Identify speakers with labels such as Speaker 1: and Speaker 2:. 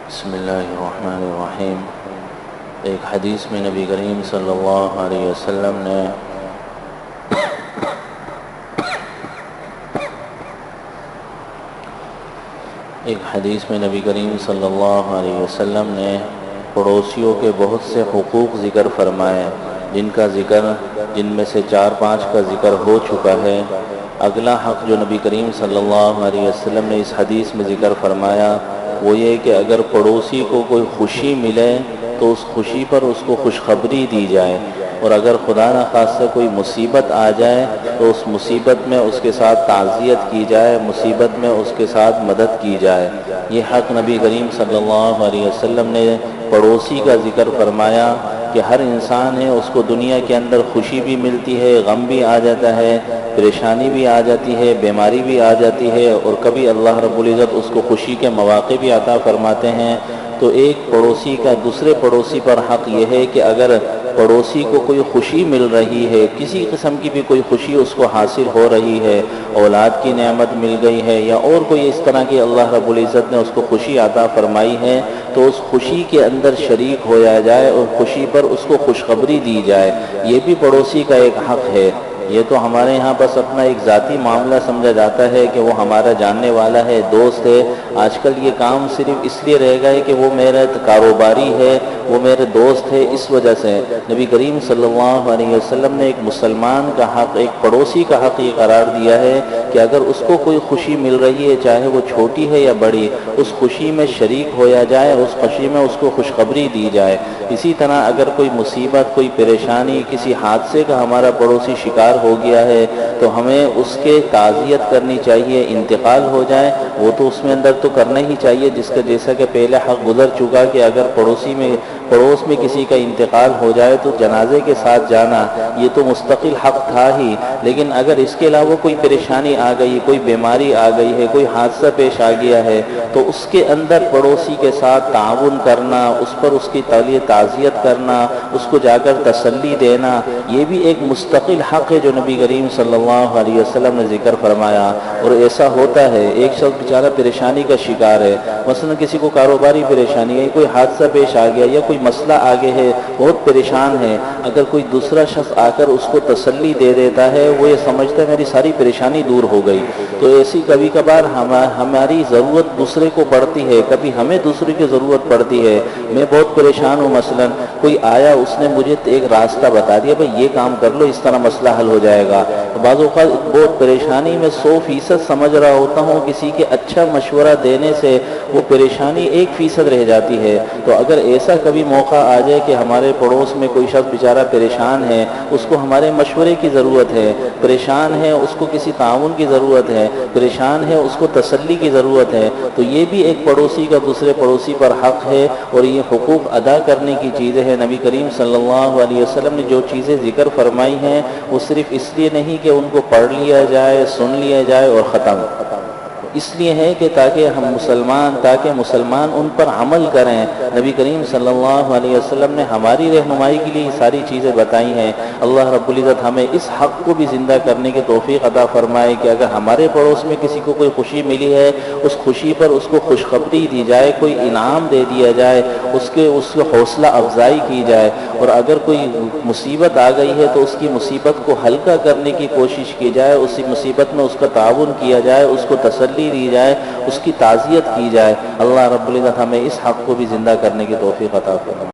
Speaker 1: بسم اللہ الرحمن الرحیم۔ ایک حدیث میں نبی کریم صلی اللہ علیہ وسلم نے پڑوسیوں کے بہت سے حقوق ذکر فرمائے، جن میں سے 4-5 کا ذکر ہو چکا ہے۔ اگلا حق جو نبی کریم صلی اللہ علیہ وسلم نے اس حدیث میں ذکر فرمایا وہ یہ کہ اگر پڑوسی کو کوئی خوشی ملے تو اس خوشی پر اس کو خوشخبری دی جائے، اور اگر خدا نخواستہ کوئی مصیبت آ جائے تو اس مصیبت میں اس کے ساتھ تعزیت کی جائے، مصیبت میں اس کے ساتھ مدد کی جائے۔ یہ حق نبی کریم صلی اللہ علیہ وسلم نے پڑوسی کا ذکر فرمایا کہ ہر انسان ہے، اس کو دنیا کے اندر خوشی بھی ملتی ہے، غم بھی آ جاتا ہے، پریشانی بھی آ جاتی ہے، بیماری بھی آ جاتی ہے، اور کبھی اللہ رب العزت اس کو خوشی کے مواقع بھی عطا فرماتے ہیں۔ تو ایک پڑوسی کا دوسرے پڑوسی پر حق یہ ہے کہ اگر پڑوسی کو کوئی خوشی مل رہی ہے، کسی قسم کی بھی کوئی خوشی اس کو حاصل ہو رہی ہے، اولاد کی نعمت مل گئی ہے یا اور کوئی اس طرح کی اللہ رب العزت نے اس کو خوشی عطا فرمائی ہے، تو اس خوشی کے اندر شریک ہویا جائے اور خوشی پر اس کو خوشخبری دی جائے۔ یہ بھی پڑوسی کا ایک حق ہے۔ یہ تو ہمارے یہاں بس اپنا ایک ذاتی معاملہ سمجھا جاتا ہے کہ وہ ہمارا جاننے والا ہے، دوست ہے۔ آج کل یہ کام صرف اس لیے رہ گا ہے کہ وہ میرا کاروباری ہے، وہ میرے دوست ہے، اس وجہ سے نبی کریم صلی اللہ علیہ وسلم نے ایک مسلمان کا حق، ایک پڑوسی کا حق یہ قرار دیا ہے کہ اگر اس کو کوئی خوشی مل رہی ہے، چاہے وہ چھوٹی ہے یا بڑی، اس خوشی میں شریک ہویا جائے، اس خوشی میں اس کو خوشخبری دی جائے۔ اسی طرح اگر کوئی مصیبت، کوئی پریشانی، کسی حادثے کا ہمارا پڑوسی شکار ہو گیا ہے تو ہمیں اس کے تعزیت کرنی چاہیے، انتقال ہو جائے وہ تو اس میں اندر تو کرنا ہی چاہیے، جیسا کہ پہلے حق گزر چکا کہ اگر پڑوس میں کسی کا انتقال ہو جائے تو جنازے کے ساتھ جانا یہ تو مستقل حق تھا ہی، لیکن اگر اس کے علاوہ کوئی پریشانی آ گئی، کوئی بیماری آ گئی ہے، کوئی حادثہ پیش آ گیا ہے تو اس کے اندر پڑوسی کے ساتھ تعاون کرنا، اس پر اس کی تعزیت کرنا، اس کو جا کر تسلی دینا، یہ بھی ایک مستقل حق ہے جو نبی کریم صلی اللہ علیہ وسلم نے ذکر فرمایا۔ اور ایسا ہوتا ہے، ایک شخص بیچارہ پریشانی کا شکار ہے، مثلا کسی کو کاروباری پریشانی ہے، کوئی حادثہ پیش آ گیا یا کوئی مسئلہ آگے ہے، بہت پریشان ہے، اگر کوئی دوسرا شخص آ کر اس کو تسلی دے دیتا ہے، وہ یہ سمجھتا ہے میری ساری پریشانی دور ہو گئی۔ تو ایسی کبھی کبھار ہماری ضرورت دوسرے کو پڑتی ہے، کبھی ہمیں دوسرے کی ضرورت پڑتی ہے۔ میں بہت پریشان ہوں، مثلا کوئی آیا، اس نے مجھے ایک راستہ بتا دیا، بھئی یہ کام کر لو، اس طرح مسئلہ حل ہو جائے گا۔ تو بعض اوقات بہت پریشانی میں 100% سمجھ رہا ہوتا ہوں، کسی کے اچھا مشورہ دینے سے وہ پریشانی 1% رہ جاتی ہے۔ تو اگر ایسا کبھی موقع آ جائے کہ ہمارے پڑوس میں کوئی شخص بیچارہ پریشان ہے، اس کو ہمارے مشورے کی ضرورت ہے، پریشان ہے، اس کو کسی تعاون کی ضرورت ہے، پریشان ہے، اس کو تسلی کی ضرورت ہے، تو یہ بھی ایک پڑوسی کا دوسرے پڑوسی پر حق ہے، اور یہ حقوق ادا کرنے کی چیزیں ہیں۔ نبی کریم صلی اللہ علیہ وسلم نے جو چیزیں ذکر فرمائی ہیں وہ صرف اس لیے نہیں کہ ان کو پڑھ لیا جائے، سن لیا جائے اور ختم، اس لیے ہے کہ تاکہ مسلمان ان پر عمل کریں۔ نبی کریم صلی اللہ علیہ وسلم نے ہماری رہنمائی کے لیے یہ ساری چیزیں بتائی ہیں۔ اللہ رب العزت ہمیں اس حق کو بھی زندہ کرنے کی توفیق عطا فرمائے کہ اگر ہمارے پڑوس میں کسی کو کوئی خوشی ملی ہے، اس خوشی پر اس کو خوشخبری دی جائے، کوئی انعام دے دیا جائے، اس کی حوصلہ افزائی کی جائے، اور اگر کوئی مصیبت آ گئی ہے تو اس کی مصیبت کو ہلکا کرنے کی کوشش کی جائے، اسی مصیبت میں اس کا تعاون کیا جائے، اس کو تسلی دی جائے، اس کی تعزیت کی جائے۔ اللہ رب العزت ہمیں اس حق کو بھی زندہ کرنے کی توفیق عطا فرمائے۔